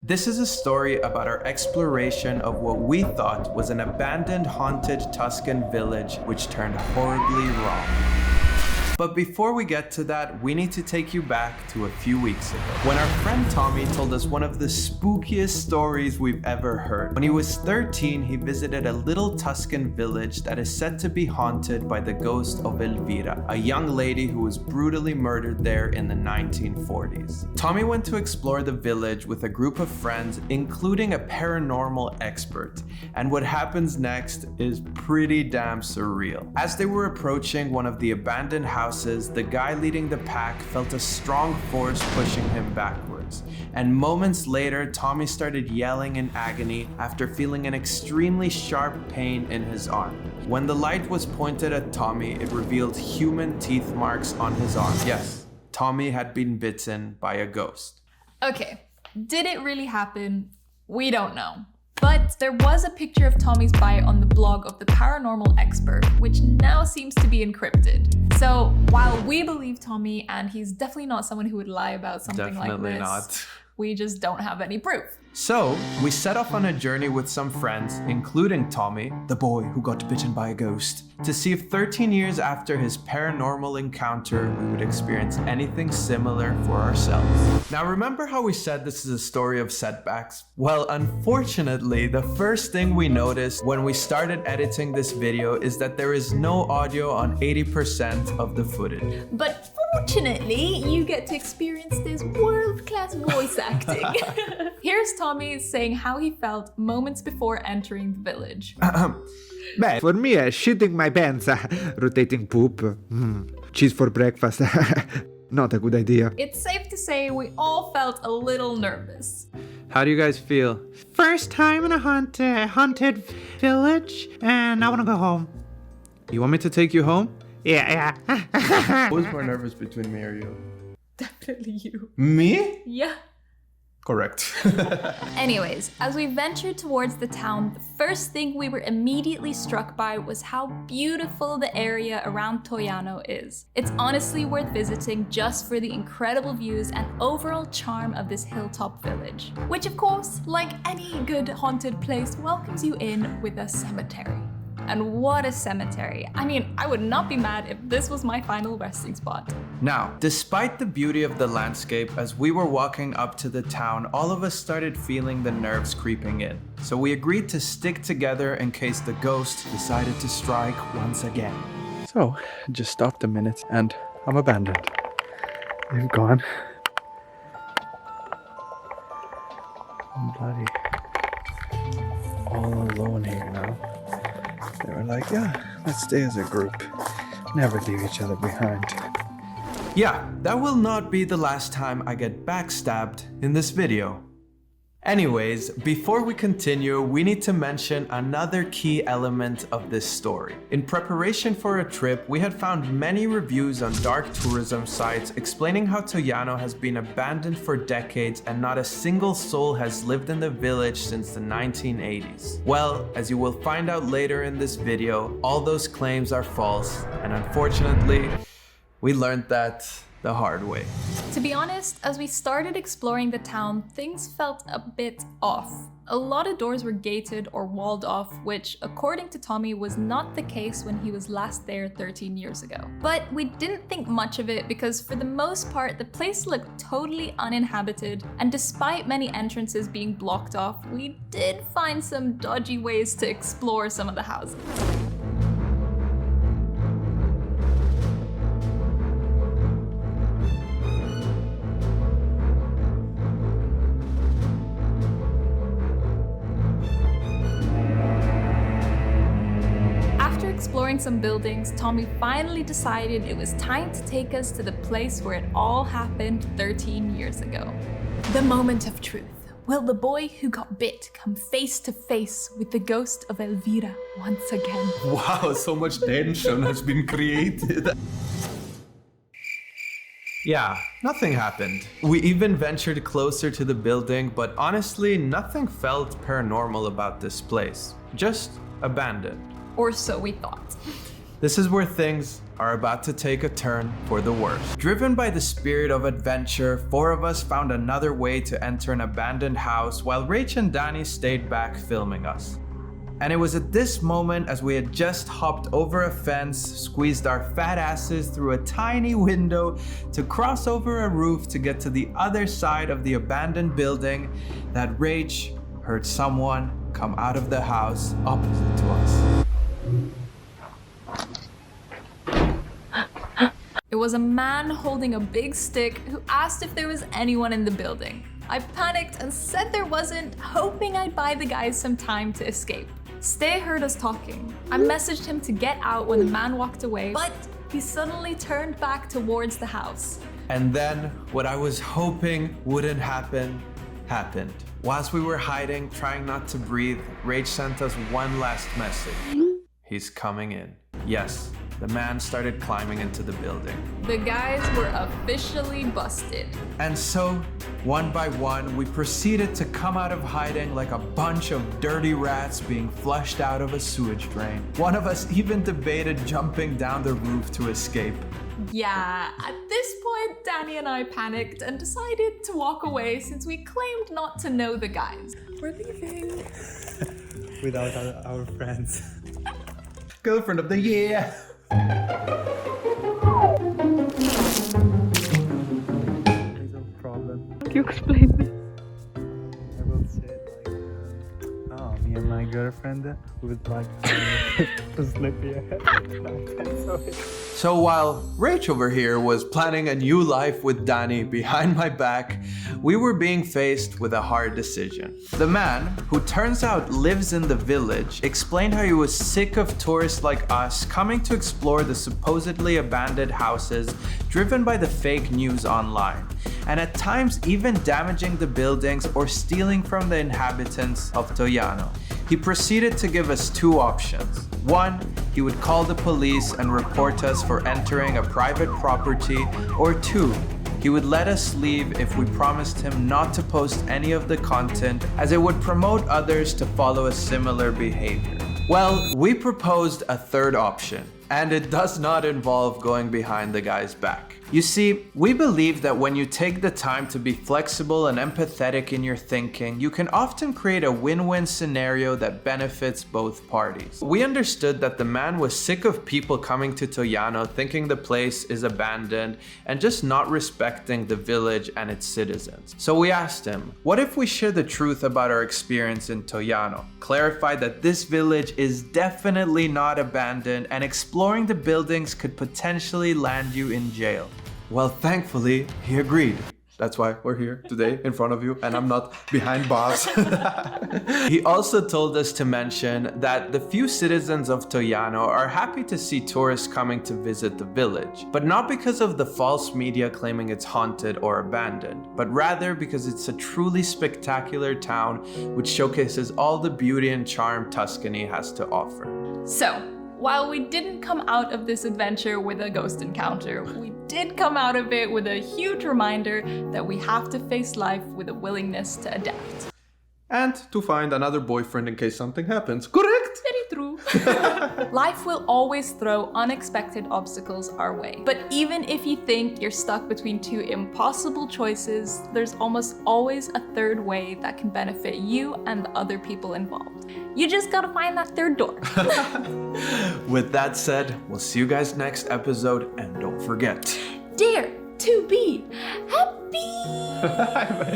This is a story about our exploration of what we thought was an abandoned haunted Tuscan village which turned horribly wrong. But before we get to that, we need to take you back to a few weeks ago, when our friend Tommy told us one of the spookiest stories we've ever heard. When he was 13, he visited a little Tuscan village that is said to be haunted by the ghost of Elvira, a young lady who was brutally murdered there in the 1940s. Tommy went to explore the village with a group of friends, including a paranormal expert. And what happens next is pretty damn surreal. As they were approaching one of the abandoned houses, the guy leading the pack felt a strong force pushing him backwards. And moments later, Tommy started yelling in agony after feeling an extremely sharp pain in his arm. When the light was pointed at Tommy, it revealed human teeth marks on his arm. Yes, Tommy had been bitten by a ghost. Okay, did it really happen? We don't know. But there was a picture of Tommy's bite on the blog of the paranormal expert, which now seems to be encrypted. So while we believe Tommy, and he's definitely not someone who would lie about something like this, Definitely not. We just don't have any proof. So, we set off on a journey with some friends, including Tommy, the boy who got bitten by a ghost, to see if 13 years after his paranormal encounter, we would experience anything similar for ourselves. Now, remember how we said this is a story of setbacks? Well, unfortunately, the first thing we noticed when we started editing this video is that there is no audio on 80% of the footage. But fortunately, you get to experience this world-class voice acting. Here's Tommy saying how he felt moments before entering the village. Beh, for me, shitting my pants, rotating poop, cheese for breakfast, not a good idea. It's safe to say we all felt a little nervous. How do you guys feel? First time in a haunted village, and I want to go home. You want me to take you home? Yeah. Who's more nervous between me or you? Definitely you. Me? Yeah. Correct. Anyways, as we ventured towards the town, the first thing we were immediately struck by was how beautiful the area around Toiano is. It's honestly worth visiting just for the incredible views and overall charm of this hilltop village. Which of course, like any good haunted place, welcomes you in with a cemetery. And what a cemetery. I mean, I would not be mad if this was my final resting spot. Now, despite the beauty of the landscape, as we were walking up to the town, all of us started feeling the nerves creeping in. So we agreed to stick together in case the ghost decided to strike once again. So, just stopped a minute and I'm abandoned. They've gone. I'm bloody all alone here now. They were like, yeah, let's stay as a group. Never leave each other behind. Yeah, that will not be the last time I get backstabbed in this video. Anyways, before we continue, we need to mention another key element of this story. In preparation for a trip, we had found many reviews on dark tourism sites explaining how Toiano has been abandoned for decades and not a single soul has lived in the village since the 1980s. Well, as you will find out later in this video, all those claims are false, and unfortunately, we learned that the hard way. To be honest, as we started exploring the town, things felt a bit off. A lot of doors were gated or walled off, which, according to Tommy, was not the case when he was last there 13 years ago. But we didn't think much of it because for the most part, the place looked totally uninhabited, and despite many entrances being blocked off, we did find some dodgy ways to explore some of the houses. Exploring some buildings, Tommy finally decided it was time to take us to the place where it all happened 13 years ago. The moment of truth. Will the boy who got bit come face to face with the ghost of Elvira once again? Wow, so much tension has been created. Yeah, nothing happened. We even ventured closer to the building, but honestly, nothing felt paranormal about this place. Just abandoned. Or so we thought. This is where things are about to take a turn for the worse. Driven by the spirit of adventure, 4 of us found another way to enter an abandoned house while Rach and Danny stayed back filming us. And it was at this moment, as we had just hopped over a fence, squeezed our fat asses through a tiny window to cross over a roof to get to the other side of the abandoned building, that Rach heard someone come out of the house opposite to us. It was a man holding a big stick who asked if there was anyone in the building. I panicked and said there wasn't, hoping I'd buy the guys some time to escape. Stay heard us talking. I messaged him to get out when the man walked away, but he suddenly turned back towards the house. And then, what I was hoping wouldn't happen, happened. Whilst we were hiding, trying not to breathe, Rach sent us one last message. He's coming in. Yes, the man started climbing into the building. The guys were officially busted. And so, one by one, we proceeded to come out of hiding like a bunch of dirty rats being flushed out of a sewage drain. One of us even debated jumping down the roof to escape. Yeah, at this point, Danny and I panicked and decided to walk away since we claimed not to know the guys. We're leaving. Without our friends. Girlfriend of the year! There's a problem. Can you explain this? I will say like, me and my girlfriend would like to sleep here. So while Rach over here was planning a new life with Danny behind my back, we were being faced with a hard decision. The man, who turns out lives in the village, explained how he was sick of tourists like us coming to explore the supposedly abandoned houses driven by the fake news online, and at times even damaging the buildings or stealing from the inhabitants of Toiano. He proceeded to give us 2 options. 1, he would call the police and report us for entering a private property, or 2, he would let us leave if we promised him not to post any of the content, as it would promote others to follow a similar behavior. Well, we proposed a 3rd option, and it does not involve going behind the guy's back. You see, we believe that when you take the time to be flexible and empathetic in your thinking, you can often create a win-win scenario that benefits both parties. We understood that the man was sick of people coming to Toiano thinking the place is abandoned and just not respecting the village and its citizens. So we asked him, what if we share the truth about our experience in Toiano, clarify that this village is definitely not abandoned, and exploring the buildings could potentially land you in jail? Well, thankfully, he agreed. That's why we're here today in front of you and I'm not behind bars. He also told us to mention that the few citizens of Toiano are happy to see tourists coming to visit the village, but not because of the false media claiming it's haunted or abandoned, but rather because it's a truly spectacular town which showcases all the beauty and charm Tuscany has to offer. So, while we didn't come out of this adventure with a ghost encounter, we did come out of it with a huge reminder that we have to face life with a willingness to adapt. And to find another boyfriend in case something happens. Correct? Very true. Life will always throw unexpected obstacles our way. But even if you think you're stuck between 2 impossible choices, there's almost always a 3rd way that can benefit you and the other people involved. You just gotta find that 3rd door. With that said, we'll see you guys next episode, and don't forget, Dare to be happy!